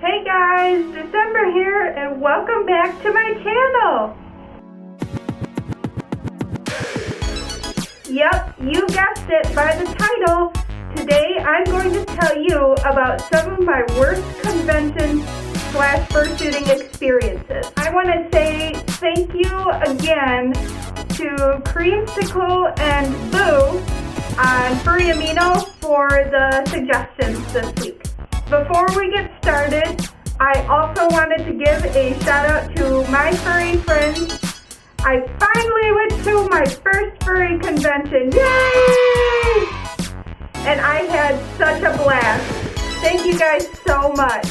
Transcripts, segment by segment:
Hey guys, December here and welcome back to my channel. Yep, you guessed it by the title. Today I'm going to tell you about some of my worst convention/fursuiting experiences. I want to say thank you again to Creamsicle and Boo on Furry Amino for the suggestions this week. Before we get started, I also wanted to give a shout out to my furry friends. I finally went to my first furry convention. Yay! And I had such a blast. Thank you guys so much.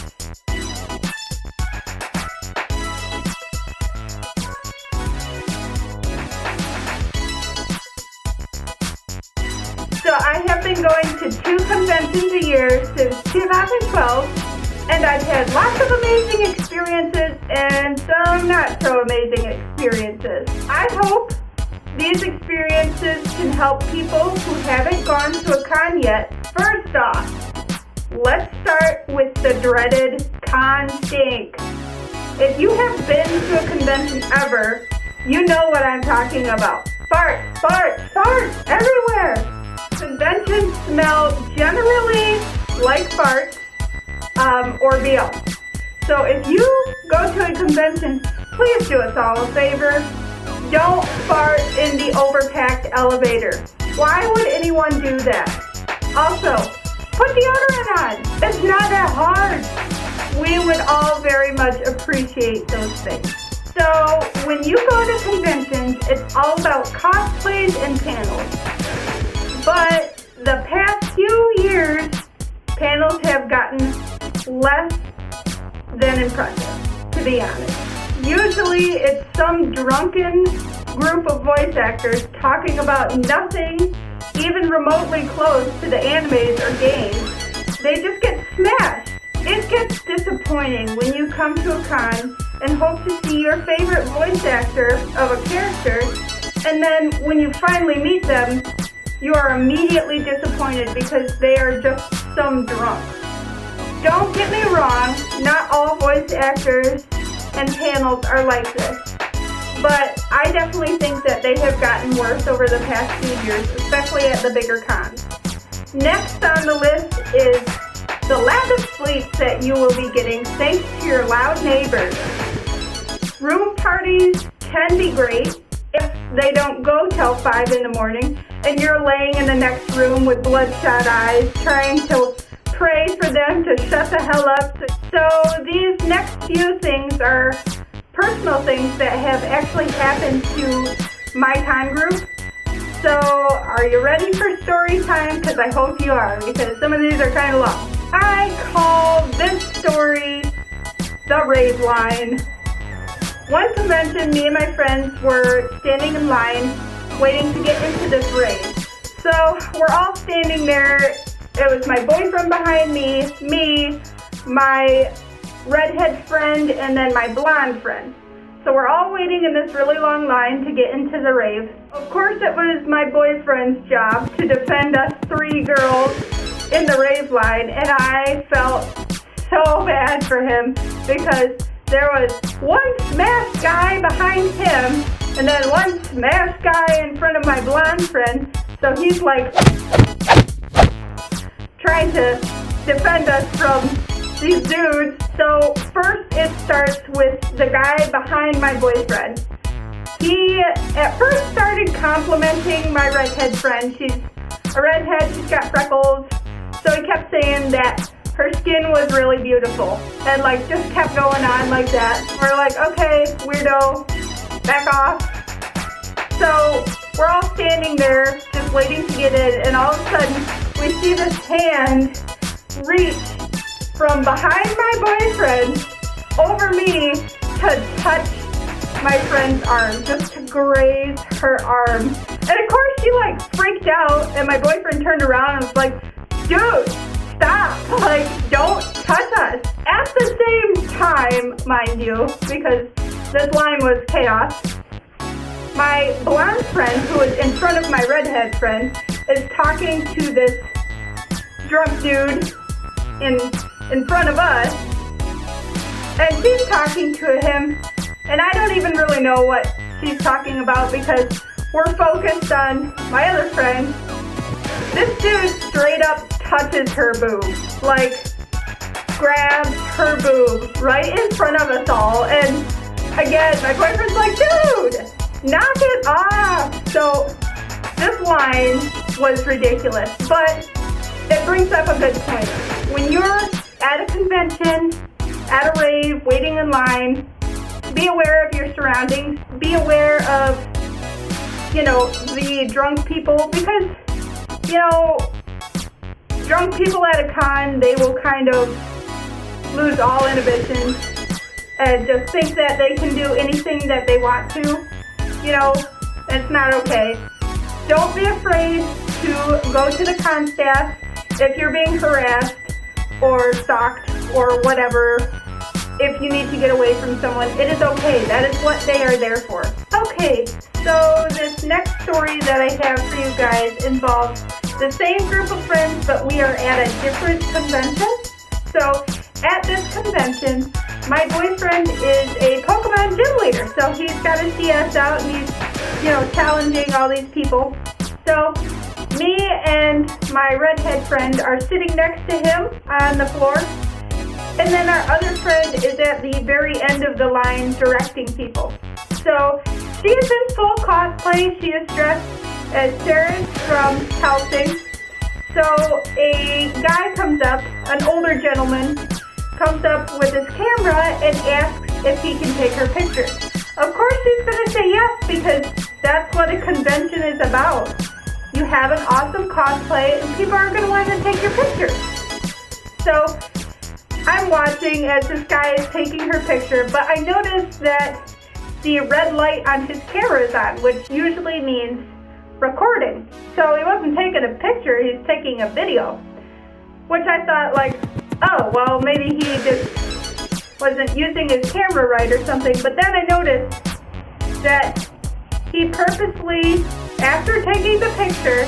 So I have been going to 2 conventions a year since 2012, and I've had lots of amazing experiences and some not so amazing experiences. I hope these experiences can help people who haven't gone to a con yet. First off, let's start with the dreaded con stink. If you have been to a convention ever, you know what I'm talking about. Farts, farts, farts everywhere! Conventions smell generally like farts or BO. So if you go to a convention, please do us all a favor. Don't fart in the overpacked elevator. Why would anyone do that? Also, put deodorant on. It's not that hard. We would all very much appreciate those things. So when you go to conventions, it's all about cosplays and panels. But the past few years, panels have gotten less than impressive, to be honest. Usually it's some drunken group of voice actors talking about nothing even remotely close to the animes or games. They just get smashed. It gets disappointing when you come to a con and hope to see your favorite voice actor of a character, and then when you finally meet them, you are immediately disappointed because they are just some drunk. Don't get me wrong, not all voice actors and panels are like this, but I definitely think that they have gotten worse over the past few years, especially at the bigger cons. Next on the list is the lack of sleep that you will be getting thanks to your loud neighbors. Room parties can be great if they don't go till 5 in the morning and you're laying in the next room with bloodshot eyes trying to pray for them to shut the hell up. So these next few things are personal things that have actually happened to my con group. So are you ready for story time? Because I hope you are, because some of these are kind of long. I call this story the rave line. One convention, me and my friends were standing in line waiting to get into this rave. So we're all standing there. It was my boyfriend behind me, my redhead friend, and then my blonde friend. So we're all waiting in this really long line to get into the rave. Of course, it was my boyfriend's job to defend us 3 girls in the rave line, and I felt so bad for him because there was one smashed guy behind him and then one smashed guy in front of my blonde friend. So he's like trying to defend us from these dudes. So first it starts with the guy behind my boyfriend. He at first started complimenting my redhead friend. She's a redhead, she's got freckles. So he kept saying that her skin was really beautiful and like just kept going on like that. We're like, okay, weirdo, back off. So we're all standing there just waiting to get in, and all of a sudden we see this hand reach from behind my boyfriend over me to touch my friend's arm, just to graze her arm. And of course she like freaked out, and my boyfriend turned around and was like, dude, stop, like, don't touch us. At the same time, mind you, because this line was chaos, my blonde friend, who was in front of my redhead friend, is talking to this drunk dude in front of us, And she's talking to him, and I don't even really know what she's talking about because we're focused on my other friend. This dude straight up touches her boob, like grabs her boob right in front of us all. And again, my boyfriend's like, dude, knock it off. So this line was ridiculous, but it brings up a good point. When you're at a convention, at a rave, waiting in line, be aware of your surroundings, be aware of, the drunk people, because, drunk people at a con, they will kind of lose all inhibitions and just think that they can do anything that they want to. It's not okay. Don't be afraid to go to the con staff if you're being harassed or stalked or whatever. If you need to get away from someone, it is okay. That is what they are there for. Okay, so this next story that I have for you guys involves the same group of friends, but we are at a different convention. So at this convention, my boyfriend is a Pokemon gym leader. So he's got his CS out and he's, challenging all these people. So me and my redhead friend are sitting next to him on the floor. And then our other friend is at the very end of the line directing people. So she is in full cosplay. She is dressed as Sarah from Helsing. So a guy comes up, an older gentleman, comes up with his camera and asks if he can take her picture. Of course she's going to say yes, because that's what a convention is about. You have an awesome cosplay and people are going to want to take your picture. So I'm watching as this guy is taking her picture, but I noticed that the red light on his camera is on, which usually means recording. So he wasn't taking a picture, he's taking a video, which I thought oh, well, maybe he just wasn't using his camera right or something. But then I noticed that he purposely, after taking the picture,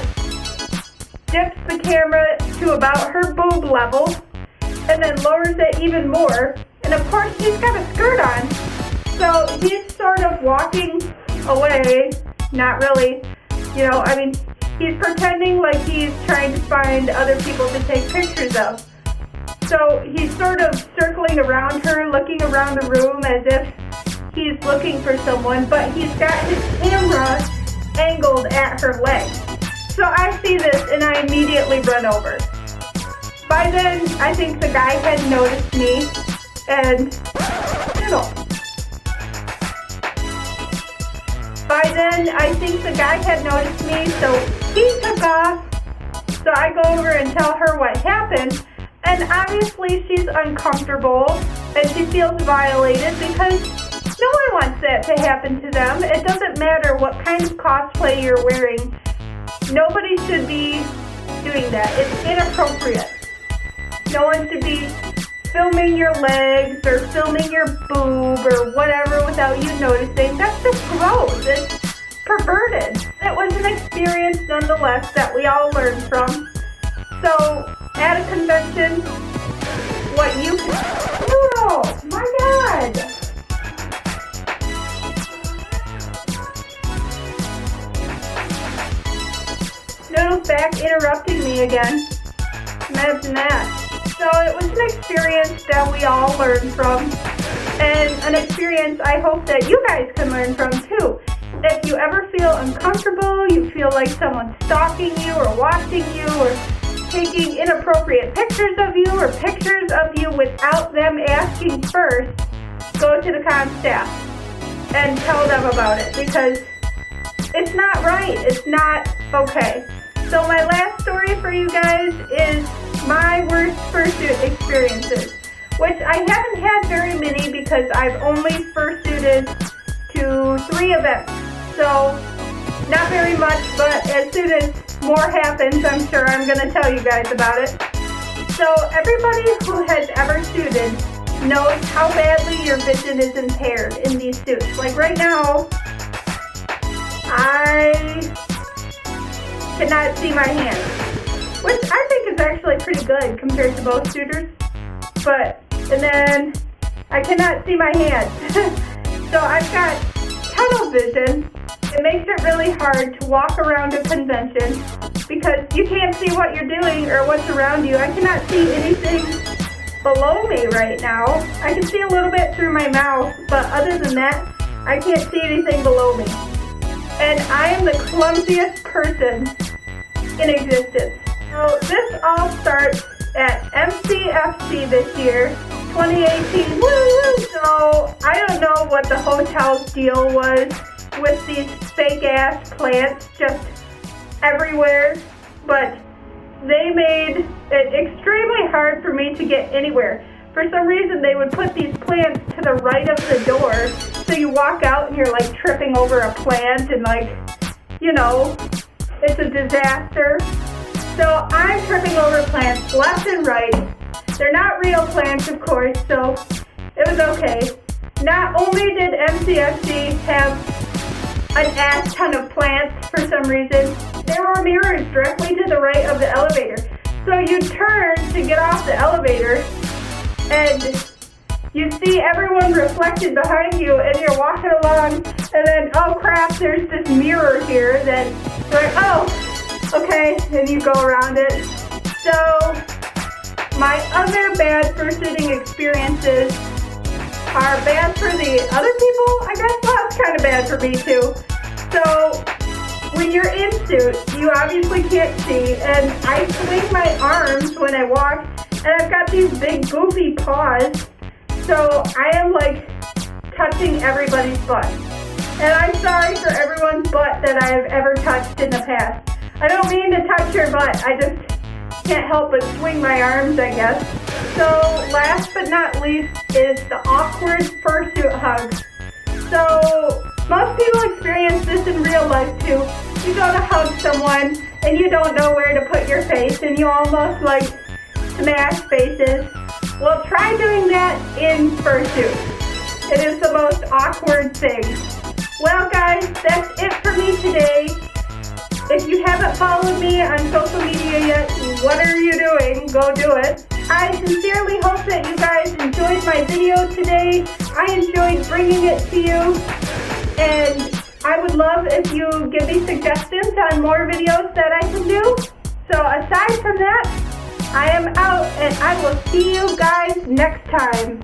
dips the camera to about her boob level and then lowers it even more. And of course, he's got a skirt on. So he's sort of walking away, not really, he's pretending like he's trying to find other people to take pictures of. So he's sort of circling around her, looking around the room as if he's looking for someone, but he's got his camera angled at her leg. So I see this and I immediately run over. By then, I think the guy had noticed me, and, By then, I think the guy had noticed me, so he took off. So I go over and tell her what happened, and obviously she's uncomfortable, and she feels violated because no one wants that to happen to them. It doesn't matter what kind of cosplay you're wearing. Nobody should be doing that. It's inappropriate. No one should be filming your legs or filming your boob or whatever without you noticing. That's just gross. It's perverted. It was an experience nonetheless that we all learned from. So at a convention, what you can... Oh, my God! Noodle's back interrupting me again. Imagine that. So it was an experience that we all learned from, and an experience I hope that you guys can learn from too. If you ever feel uncomfortable, you feel like someone's stalking you or watching you or taking inappropriate pictures of you or pictures of you without them asking first, go to the con staff and tell them about it, because it's not right. It's not okay. So my last story for you guys is my worst fursuit experiences, which I haven't had very many because I've only fursuited to 3 events. So not very much, but as soon as more happens, I'm sure I'm going to tell you guys about it. So everybody who has ever suited knows how badly your vision is impaired in these suits. Like right now, I cannot see my hands, which I think is actually pretty good compared to most suitors. And then I cannot see my hands. So I've got tunnel vision. It makes it really hard to walk around a convention because you can't see what you're doing or what's around you. I cannot see anything below me right now. I can see a little bit through my mouth, but other than that, I can't see anything below me. And I am the clumsiest person in existence. So this all starts at MCFC this year, 2018. Woo! So I don't know what the hotel's deal was with these fake ass plants just everywhere, but they made it extremely hard for me to get anywhere. For some reason, they would put these plants to the right of the door, so you walk out and you're like tripping over a plant and like, you know, it's a disaster. So I'm tripping over plants left and right. They're not real plants, of course, so it was okay. Not only did MCFC have an ass ton of plants for some reason, there were mirrors directly to the right of the elevator. So you turn to get off the elevator and you see everyone reflected behind you and you're walking along and then, oh crap, there's this mirror here that you're like, oh, okay, and you go around it. So my other bad fursuiting experiences are bad for the other people, I guess. Well, it's kind of bad for me too. So when you're in suit, you obviously can't see, and I swing my arms when I walk, and I've got these big goofy paws, so I am like touching everybody's butt. And I'm sorry for everyone's butt that I have ever touched in the past. I don't mean to touch your butt, I just can't help but swing my arms, I guess. So last but not least is the awkward fursuit hug. So most people experience this in real life too. You go to hug someone and you don't know where to put your face and you almost like smash faces. Well, try doing that in fursuit. It is the most awkward thing. Well guys, that's it for me today. If you haven't followed me on social media yet, what are you doing? Go do it. I sincerely hope that you guys enjoyed my video today. I enjoyed bringing it to you. And I would love if you give me suggestions on more videos that I can do. So aside from that, I am out and I will see you guys next time.